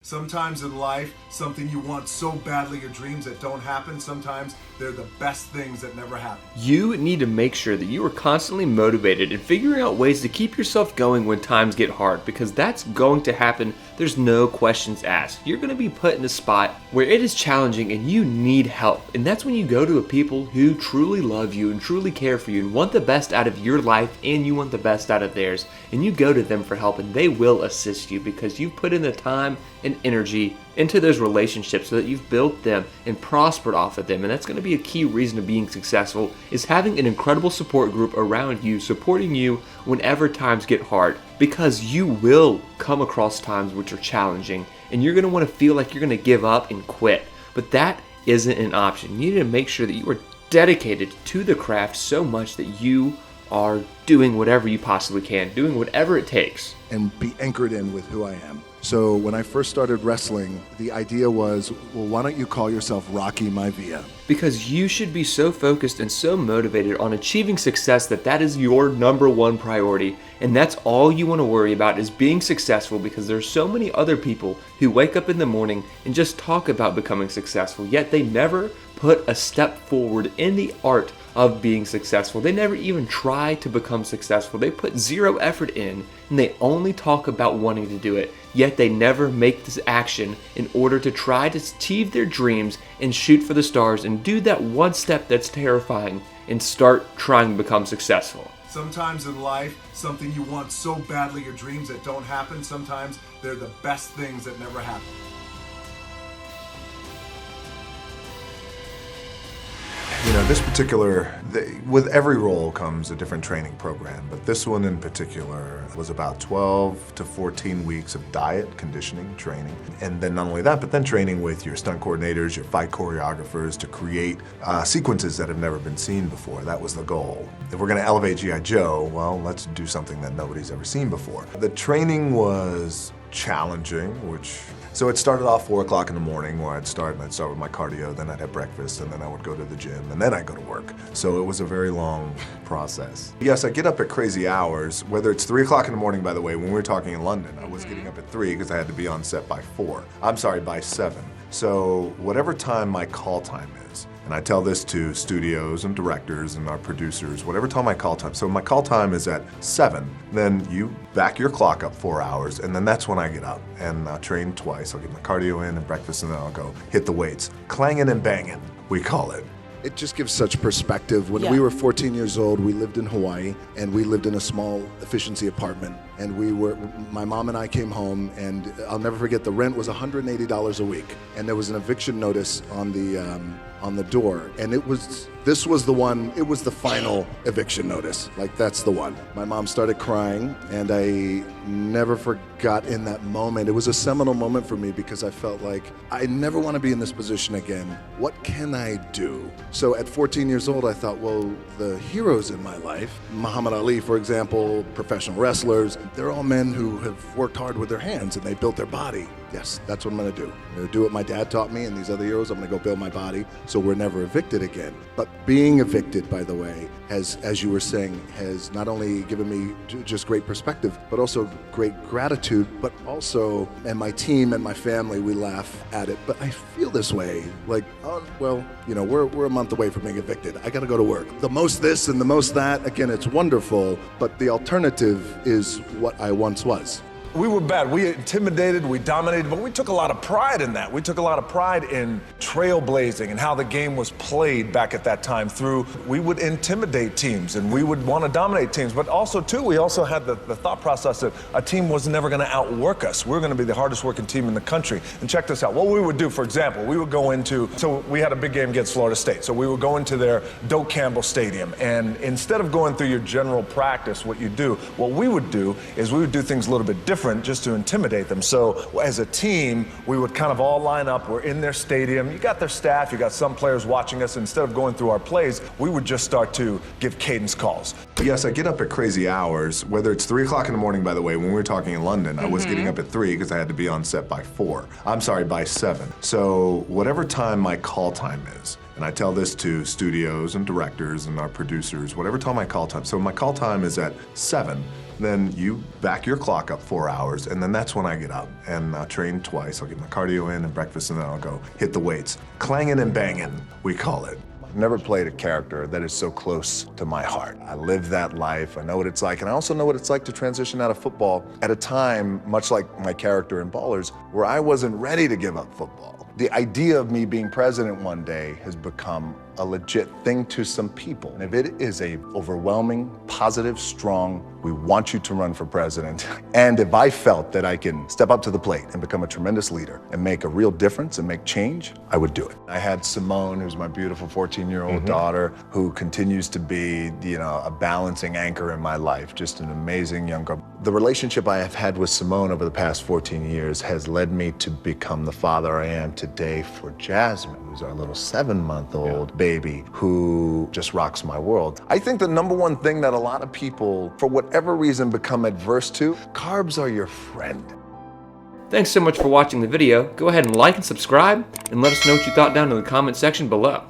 Sometimes in life, something you want so badly, your dreams that don't happen, sometimes they're the best things that never happen. You need to make sure that you are constantly motivated and figuring out ways to keep yourself going when times get hard, because that's going to happen. There's no questions asked. You're going to be put in a spot where it is challenging and you need help. And that's when you go to people who truly love you and truly care for you and want the best out of your life, and you want the best out of theirs. And you go to them for help, and they will assist you because you've put in the time and energy into those relationships so that you've built them and prospered off of them. And that's going to be a key reason of being successful, is having an incredible support group around you, supporting you whenever times get hard, because you will come across times which are challenging and you're going to want to feel like you're going to give up and quit. But that isn't an option. You need to make sure that you are dedicated to the craft so much that you are doing whatever you possibly can, doing whatever it takes. And be anchored in with who I am. So when I first started wrestling, the idea was, well, why don't you call yourself Rocky Maivia? Because you should be so focused and so motivated on achieving success that that is your number one priority. And that's all you want to worry about, is being successful, because there's so many other people who wake up in the morning and just talk about becoming successful, yet they never put a step forward in the art of being successful. They never even try to become successful. They put zero effort in and they only talk about wanting to do it, yet they never make this action in order to try to achieve their dreams and shoot for the stars and do that one step that's terrifying and start trying to become successful. Sometimes in life, something you want so badly, your dreams that don't happen, sometimes they're the best things that never happen. You know, this particular, with every role comes a different training program, but this one in particular was about 12 to 14 weeks of diet, conditioning, training, and then not only that, but then training with your stunt coordinators, your fight choreographers to create sequences that have never been seen before. That was the goal. If we're going to elevate G.I. Joe, well, let's do something that nobody's ever seen before. The training was challenging, so it started off 4 o'clock in the morning where I'd start with my cardio, then I'd have breakfast, and then I would go to the gym, and then I'd go to work. So it was a very long process. Yes, I get up at crazy hours, whether it's 3 o'clock in the morning, by the way. When we were talking in London, I was getting up at 3 because I had to be on set by 7. So whatever time my call time is, and I tell this to studios and directors and our producers, whatever time my call time. So my call time is at 7. Then you back your clock up 4 hours, and then that's when I get up. And I'll train twice. I'll get my cardio in and breakfast, and then I'll go hit the weights. Clanging and banging, we call it. It just gives such perspective. When we were 14 years old, we lived in Hawaii, and we lived in a small efficiency apartment. And my mom and I came home, and I'll never forget, the rent was $180 a week. And there was an eviction notice on the door. And this was the one, it was the final eviction notice. Like, that's the one. My mom started crying, and I never forgot in that moment. It was a seminal moment for me because I felt like I never want to be in this position again. What can I do? So at 14 years old, I thought, well, the heroes in my life, Muhammad Ali, for example, professional wrestlers, they're all men who have worked hard with their hands and they built their body. Yes, that's what I'm going to do. I'm going to do what my dad taught me and these other heroes. I'm going to go build my body so we're never evicted again. But being evicted, by the way, has, as you were saying, has not only given me just great perspective, but also great gratitude, but also, and my team and my family, we laugh at it, but I feel this way, like, oh, well, you know, we're a month away from being evicted. I got to go to work. The most this and the most that, again, it's wonderful, but the alternative is what I once was. We were bad. We intimidated, we dominated, but we took a lot of pride in that. We took a lot of pride in trailblazing and how the game was played back at that time we would intimidate teams and we would want to dominate teams. But also, too, we also had the thought process that a team was never going to outwork us. We were going to be the hardest working team in the country. And check this out. What we would do, for example, we would go so we had a big game against Florida State. So we would go into their Doak Campbell Stadium. And instead of going through your general practice, what we would do is we would do things a little bit different, just to intimidate them. So as a team, we would kind of all line up. We're in their stadium. You got their staff. You got some players watching us. Instead of going through our plays, we would just start to give cadence calls. Yes, I get up at crazy hours, whether it's 3 o'clock in the morning, by the way. When we were talking in London, I was getting up at 3 because I had to be on set by 7. So whatever time my call time is, and I tell this to studios and directors and our producers, whatever time my call time. So my call time is at 7. then you back your clock up 4 hours, and then that's when I get up and train twice. I'll get my cardio in and breakfast, and then I'll go hit the weights. Clanging and banging, we call it. I've never played a character that is so close to my heart. I live that life, I know what it's like, and I also know what it's like to transition out of football at a time, much like my character in Ballers, where I wasn't ready to give up football. The idea of me being president one day has become a legit thing to some people. And if it is a overwhelming, positive, strong, we want you to run for president, and if I felt that I can step up to the plate and become a tremendous leader and make a real difference and make change, I would do it. I had Simone, who's my beautiful 14-year-old daughter, who continues to be, a balancing anchor in my life, just an amazing young girl. The relationship I have had with Simone over the past 14 years has led me to become the father I am today for Jasmine, who's our little 7-month-old baby who just rocks my world. I think the number one thing that a lot of people, for whatever reason, become adverse to, carbs are your friend. Thanks so much for watching the video. Go ahead and like and subscribe, and let us know what you thought down in the comment section below.